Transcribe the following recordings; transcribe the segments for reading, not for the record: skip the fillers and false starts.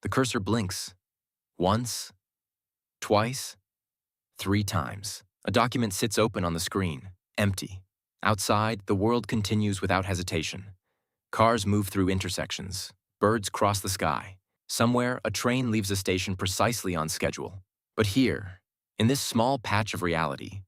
The cursor blinks. Once, twice, 3 times. A document sits open on the screen, empty. Outside, the world continues without hesitation. Cars move through intersections. Birds cross the sky. Somewhere, a train leaves a station precisely on schedule. But here, in this small patch of reality,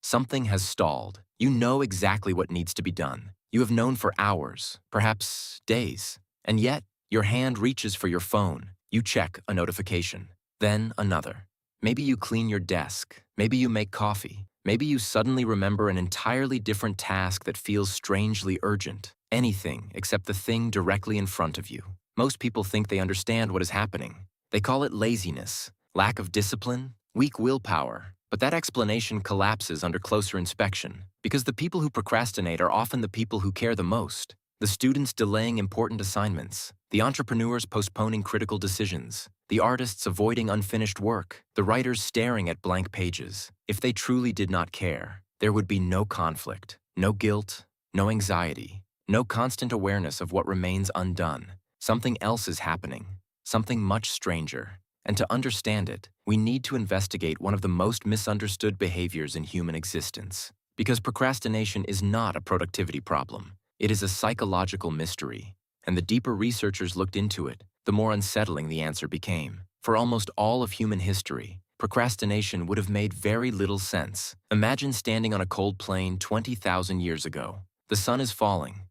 something has stalled. You know exactly what needs to be done. You have known for hours, perhaps days. And yet, your hand reaches for your phone. You check a notification, then another. Maybe you clean your desk. Maybe you make coffee. Maybe you suddenly remember an entirely different task that feels strangely urgent. Anything except the thing directly in front of you. Most people think they understand what is happening. They call it laziness, lack of discipline, weak willpower. But that explanation collapses under closer inspection, because the people who procrastinate are often the people who care the most. The students delaying important assignments, the entrepreneurs postponing critical decisions, the artists avoiding unfinished work, the writers staring at blank pages. If they truly did not care, there would be no conflict, no guilt, no anxiety, no constant awareness of what remains undone. Something else is happening, something much stranger. And to understand it, we need to investigate one of the most misunderstood behaviors in human existence. Because procrastination is not a productivity problem. It is a psychological mystery. And the deeper researchers looked into it, the more unsettling the answer became. For almost all of human history, procrastination would have made very little sense. Imagine standing on a cold plain 20,000 years ago. The sun is falling.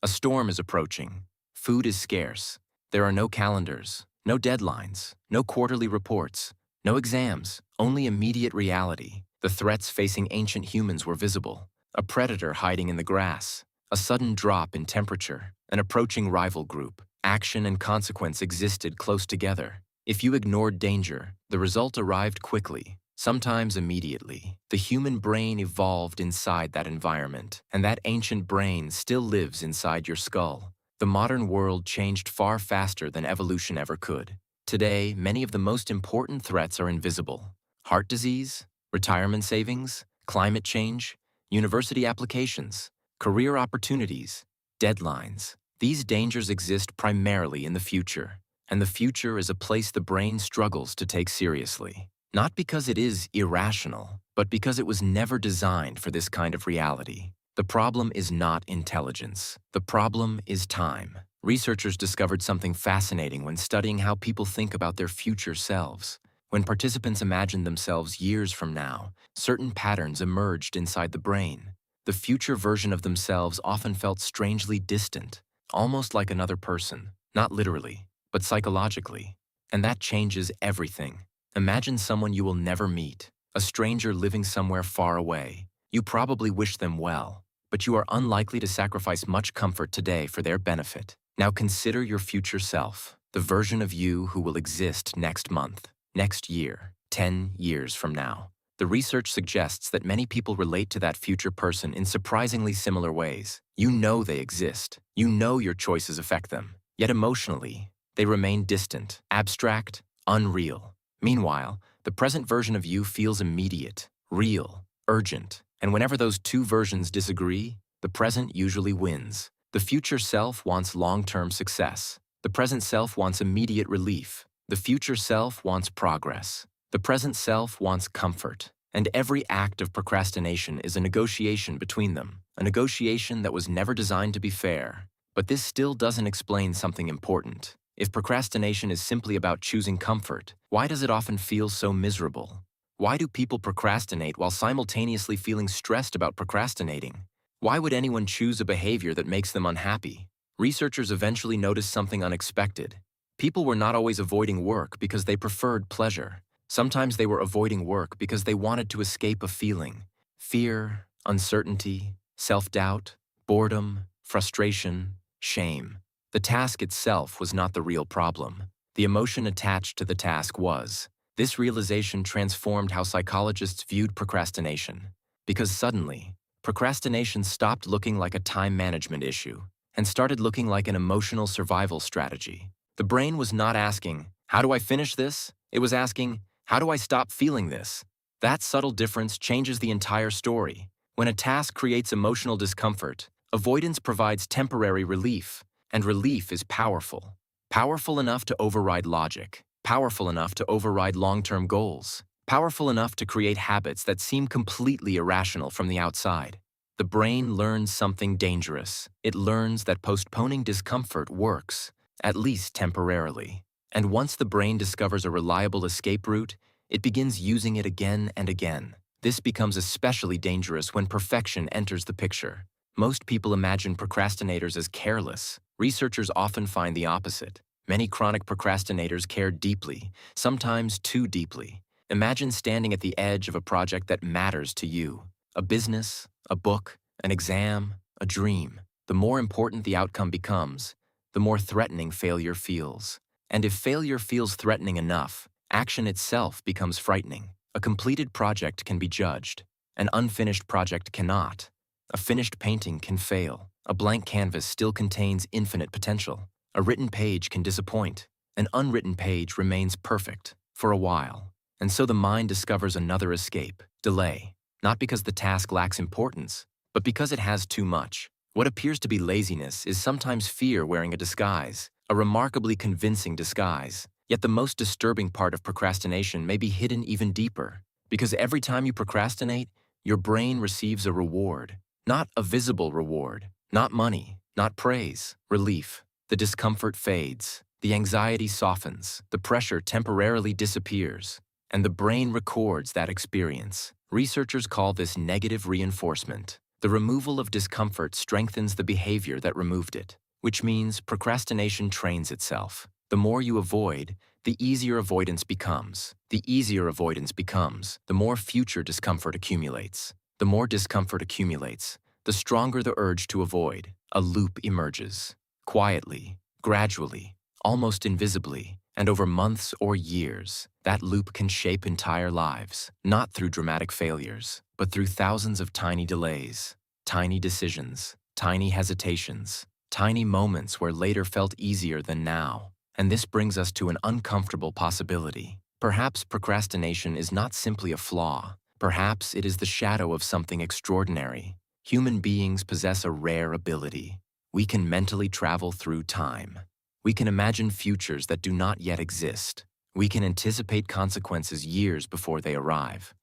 A storm is approaching. Food is scarce. There are no calendars, no deadlines, no quarterly reports, no exams, only immediate reality. The threats facing ancient humans were visible. A predator hiding in the grass, a sudden drop in temperature, an approaching rival group. Action and consequence existed close together. If you ignored danger, the result arrived quickly, sometimes immediately. The human brain evolved inside that environment, and that ancient brain still lives inside your skull. The modern world changed far faster than evolution ever could. Today, many of the most important threats are invisible. Heart disease, retirement savings, climate change, university applications, career opportunities, deadlines. These dangers exist primarily in the future, and the future is a place the brain struggles to take seriously. Not because it is irrational, but because it was never designed for this kind of reality. The problem is not intelligence. The problem is time. Researchers discovered something fascinating when studying how people think about their future selves. When participants imagined themselves years from now, certain patterns emerged inside the brain. The future version of themselves often felt strangely distant, almost like another person, not literally, but psychologically. And that changes everything. Imagine someone you will never meet, a stranger living somewhere far away. You probably wish them well, but you are unlikely to sacrifice much comfort today for their benefit. Now consider your future self, the version of you who will exist next month, next year, 10 years from now. The research suggests that many people relate to that future person in surprisingly similar ways. You know they exist. You know your choices affect them. Yet emotionally, they remain distant, abstract, unreal. Meanwhile, the present version of you feels immediate, real, urgent. And whenever those two versions disagree, the present usually wins. The future self wants long-term success. The present self wants immediate relief. The future self wants progress. The present self wants comfort. And every act of procrastination is a negotiation between them, a negotiation that was never designed to be fair. But this still doesn't explain something important. If procrastination is simply about choosing comfort, why does it often feel so miserable? Why do people procrastinate while simultaneously feeling stressed about procrastinating? Why would anyone choose a behavior that makes them unhappy? Researchers eventually noticed something unexpected. People were not always avoiding work because they preferred pleasure. Sometimes they were avoiding work because they wanted to escape a feeling. Fear, uncertainty, self-doubt, boredom, frustration, shame. The task itself was not the real problem. The emotion attached to the task was. This realization transformed how psychologists viewed procrastination. Because suddenly, procrastination stopped looking like a time management issue and started looking like an emotional survival strategy. The brain was not asking, "How do I finish this?" It was asking, "How do I stop feeling this?" That subtle difference changes the entire story. When a task creates emotional discomfort, avoidance provides temporary relief, and relief is powerful. Powerful enough to override logic, powerful enough to override long-term goals, powerful enough to create habits that seem completely irrational from the outside. The brain learns something dangerous. It learns that postponing discomfort works, at least temporarily. And once the brain discovers a reliable escape route, it begins using it again and again. This becomes especially dangerous when perfection enters the picture. Most people imagine procrastinators as careless. Researchers often find the opposite. Many chronic procrastinators care deeply, sometimes too deeply. Imagine standing at the edge of a project that matters to you. A business, a book, an exam, a dream. The more important the outcome becomes, the more threatening failure feels. And if failure feels threatening enough, action itself becomes frightening. A completed project can be judged. An unfinished project cannot. A finished painting can fail. A blank canvas still contains infinite potential. A written page can disappoint. An unwritten page remains perfect for a while. And so the mind discovers another escape: delay. Not because the task lacks importance, but because it has too much. What appears to be laziness is sometimes fear wearing a disguise, a remarkably convincing disguise. Yet the most disturbing part of procrastination may be hidden even deeper, because every time you procrastinate, your brain receives a reward. Not a visible reward, not money, not praise, relief. The discomfort fades, the anxiety softens, the pressure temporarily disappears, and the brain records that experience. Researchers call this negative reinforcement. The removal of discomfort strengthens the behavior that removed it, which means procrastination trains itself. The more you avoid, the easier avoidance becomes. The easier avoidance becomes, the more future discomfort accumulates. The more discomfort accumulates, the stronger the urge to avoid. A loop emerges. Quietly, gradually, almost invisibly, and over months or years, that loop can shape entire lives, not through dramatic failures, but through thousands of tiny delays, tiny decisions, tiny hesitations, tiny moments where later felt easier than now. And this brings us to an uncomfortable possibility. Perhaps procrastination is not simply a flaw. Perhaps it is the shadow of something extraordinary. Human beings possess a rare ability. We can mentally travel through time. We can imagine futures that do not yet exist. We can anticipate consequences years before they arrive.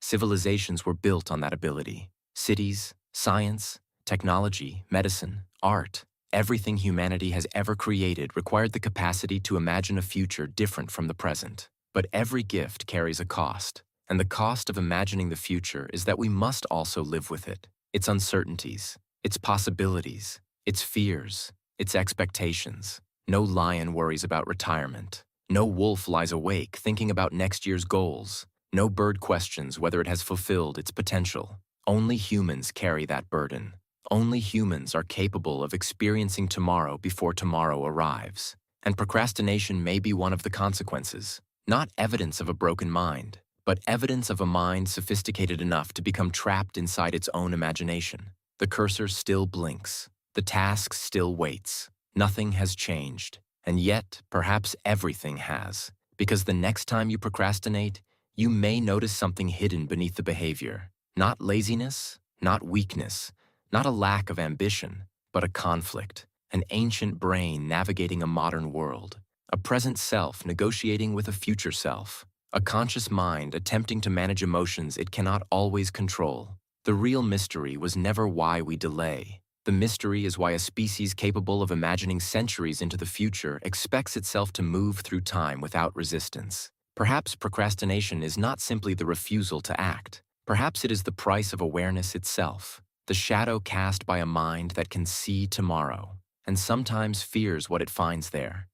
Civilizations were built on that ability. Cities, science, technology, medicine, art, everything humanity has ever created required the capacity to imagine a future different from the present. But every gift carries a cost, and the cost of imagining the future is that we must also live with it. Its uncertainties, its possibilities, its fears, its expectations. No lion worries about retirement. No wolf lies awake thinking about next year's goals. No bird questions whether it has fulfilled its potential. Only humans carry that burden. Only humans are capable of experiencing tomorrow before tomorrow arrives. And procrastination may be one of the consequences. Not evidence of a broken mind, but evidence of a mind sophisticated enough to become trapped inside its own imagination. The cursor still blinks. The task still waits. Nothing has changed. And yet, perhaps everything has. Because the next time you procrastinate, you may notice something hidden beneath the behavior. Not laziness, not weakness, not a lack of ambition, but a conflict. An ancient brain navigating a modern world. A present self negotiating with a future self. A conscious mind attempting to manage emotions it cannot always control. The real mystery was never why we delay. The mystery is why a species capable of imagining centuries into the future expects itself to move through time without resistance. Perhaps procrastination is not simply the refusal to act. Perhaps it is the price of awareness itself, the shadow cast by a mind that can see tomorrow, and sometimes fears what it finds there.